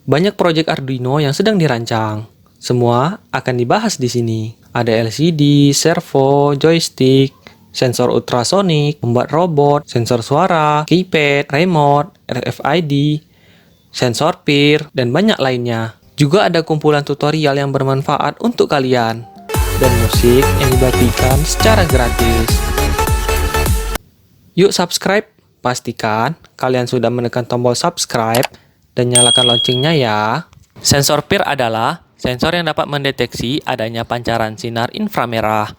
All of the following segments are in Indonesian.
Banyak proyek Arduino yang sedang dirancang. Semua akan dibahas di sini. Ada LCD, servo, joystick, sensor ultrasonik, pembuat robot, sensor suara, keypad, remote, RFID, sensor peer, dan banyak lainnya. Juga ada kumpulan tutorial yang bermanfaat untuk kalian, dan musik yang dibagikan secara gratis. Yuk subscribe, pastikan kalian sudah menekan tombol subscribe dan nyalakan loncengnya ya. Sensor peer adalah sensor yang dapat mendeteksi adanya pancaran sinar inframerah.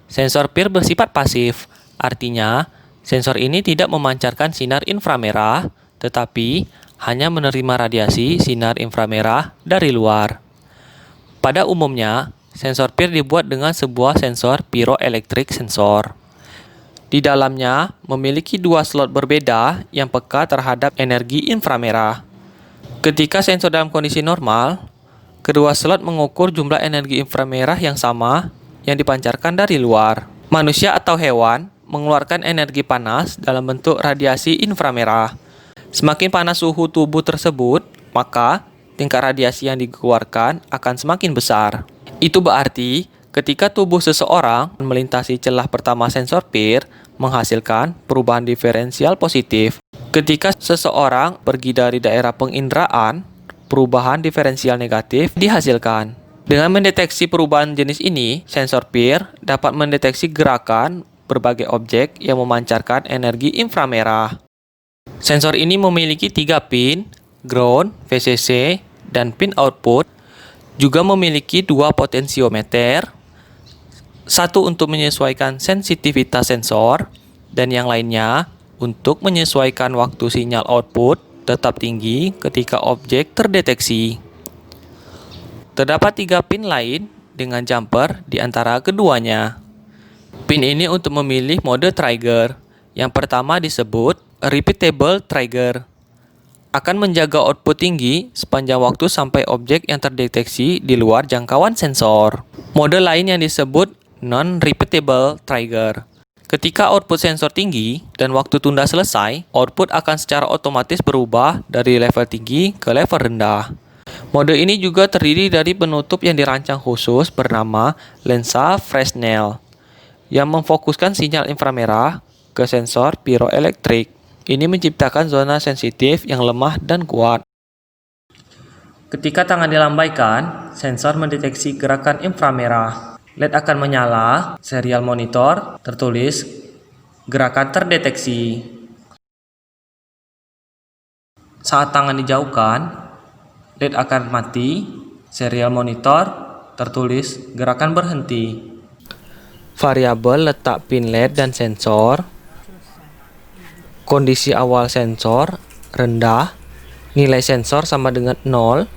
Sensor peer bersifat pasif, artinya sensor ini tidak memancarkan sinar inframerah, tetapi hanya menerima radiasi sinar inframerah dari luar. Pada umumnya, sensor peer dibuat dengan sebuah sensor pyroelectric sensor. Di dalamnya memiliki dua slot berbeda yang peka terhadap energi inframerah. Ketika sensor dalam kondisi normal, kedua slot mengukur jumlah energi inframerah yang sama yang dipancarkan dari luar. Manusia atau hewan mengeluarkan energi panas dalam bentuk radiasi inframerah. Semakin panas suhu tubuh tersebut, maka tingkat radiasi yang dikeluarkan akan semakin besar. Itu berarti ketika tubuh seseorang melintasi celah pertama sensor peer, menghasilkan perubahan diferensial positif. Ketika seseorang pergi dari daerah penginderaan, perubahan diferensial negatif dihasilkan. Dengan mendeteksi perubahan jenis ini, sensor peer dapat mendeteksi gerakan berbagai objek yang memancarkan energi inframerah. Sensor ini memiliki 3 pin, ground, VCC, dan pin output. Juga memiliki 2 potensiometer, satu untuk menyesuaikan sensitivitas sensor, dan yang lainnya untuk menyesuaikan waktu sinyal output tetap tinggi ketika objek terdeteksi. Terdapat 3 pin lain dengan jumper di antara keduanya. Pin ini untuk memilih mode trigger. Yang pertama disebut repeatable trigger. Akan menjaga output tinggi sepanjang waktu sampai objek yang terdeteksi di luar jangkauan sensor. Mode lain yang disebut non-repeatable trigger. Ketika output sensor tinggi dan waktu tunda selesai, output akan secara otomatis berubah dari level tinggi ke level rendah. Mode ini juga terdiri dari penutup yang dirancang khusus bernama lensa Fresnel, yang memfokuskan sinyal inframerah ke sensor pyroelektrik. Ini menciptakan zona sensitif yang lemah dan kuat. Ketika tangan dilambaikan, sensor mendeteksi gerakan inframerah. LED akan menyala, serial monitor tertulis gerakan terdeteksi. Saat tangan dijauhkan, LED akan mati, serial monitor tertulis gerakan berhenti. Variabel letak pin LED dan sensor. Kondisi awal sensor rendah, nilai sensor sama dengan 0.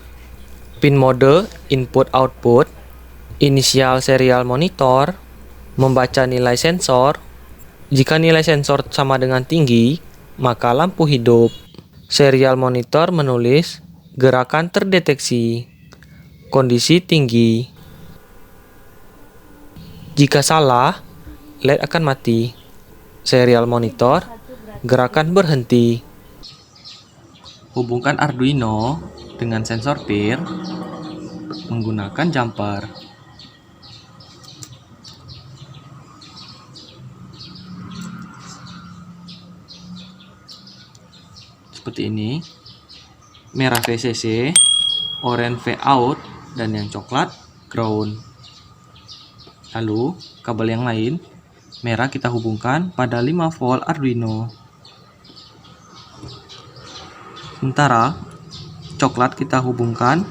Pin mode input-output. Inisial serial monitor membaca nilai sensor. Jika nilai sensor sama dengan tinggi, maka lampu hidup. Serial monitor menulis gerakan terdeteksi, kondisi tinggi. Jika salah, LED akan mati. Serial monitor, gerakan berhenti. Hubungkan Arduino dengan sensor peer menggunakan jumper. Seperti ini, merah VCC, oranye Vout, dan yang coklat ground. Lalu kabel yang lain, merah kita hubungkan pada 5 volt Arduino. Sementara coklat kita hubungkan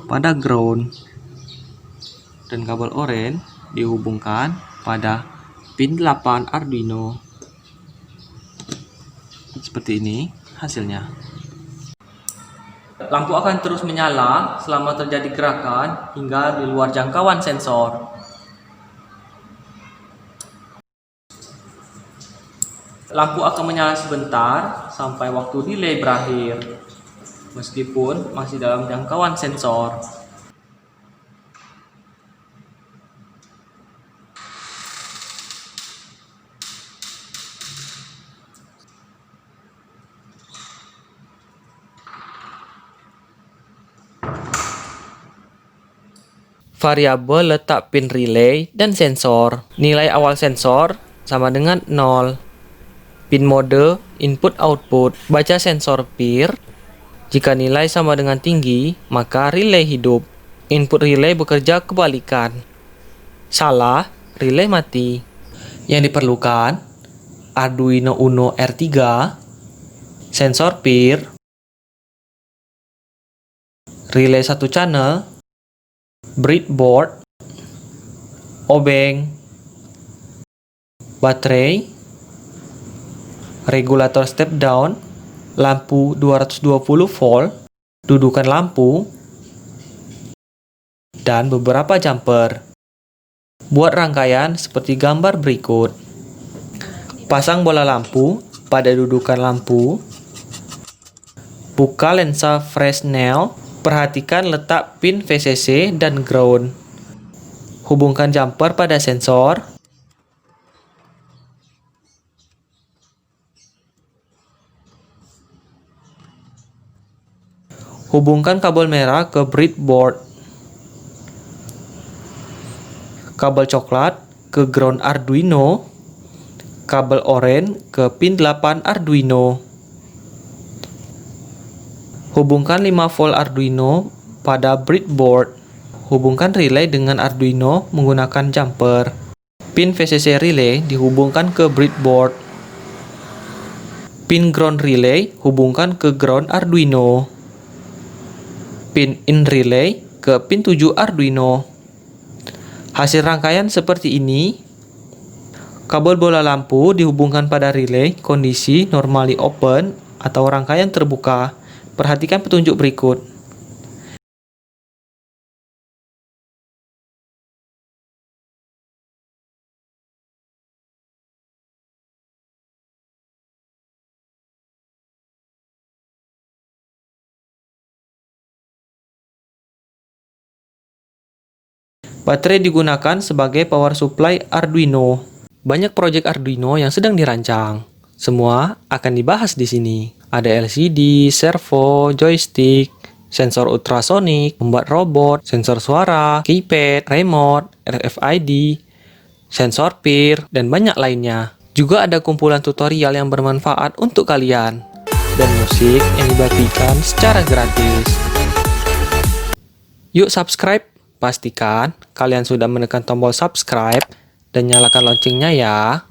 pada ground, dan kabel oranye dihubungkan pada pin 8 Arduino. Seperti ini hasilnya. Lampu akan terus menyala selama terjadi gerakan hingga di luar jangkauan sensor. Lampu akan menyala sebentar sampai waktu delay berakhir, meskipun masih dalam jangkauan sensor. variabel letak pin relay dan sensor. Nilai awal sensor sama dengan 0. Pin mode input-output. Baca sensor PIR. Jika nilai sama dengan tinggi, maka relay hidup. Input relay bekerja kebalikan. Salah, relay mati. Yang diperlukan Arduino Uno R3, sensor PIR, relay 1 channel, breadboard, obeng, baterai, regulator step down, lampu 220 volt, dudukan lampu, dan beberapa jumper. Buat rangkaian seperti gambar berikut. Pasang bola lampu pada dudukan lampu. Buka lensa Fresnel. Perhatikan letak pin VCC dan ground. Hubungkan jumper pada sensor. Hubungkan kabel merah ke breadboard. Kabel coklat ke ground Arduino. Kabel oranye ke pin 8 Arduino. Hubungkan 5 volt Arduino pada breadboard. Hubungkan relay dengan Arduino menggunakan jumper. Pin VCC relay dihubungkan ke breadboard. Pin ground relay hubungkan ke ground Arduino. Pin in relay ke pin 7 Arduino. Hasil rangkaian seperti ini. Kabel bola lampu dihubungkan pada relay kondisi normally open atau rangkaian terbuka. Perhatikan petunjuk berikut. Baterai digunakan sebagai power supply Arduino. Banyak proyek Arduino yang sedang dirancang. Semua akan dibahas di sini. Ada LCD, servo, joystick, sensor ultrasonik, membuat robot, sensor suara, keypad, remote, RFID, sensor PIR, dan banyak lainnya. Juga ada kumpulan tutorial yang bermanfaat untuk kalian. Dan musik yang dibagikan secara gratis. Yuk subscribe. Pastikan kalian sudah menekan tombol subscribe dan nyalakan loncengnya ya.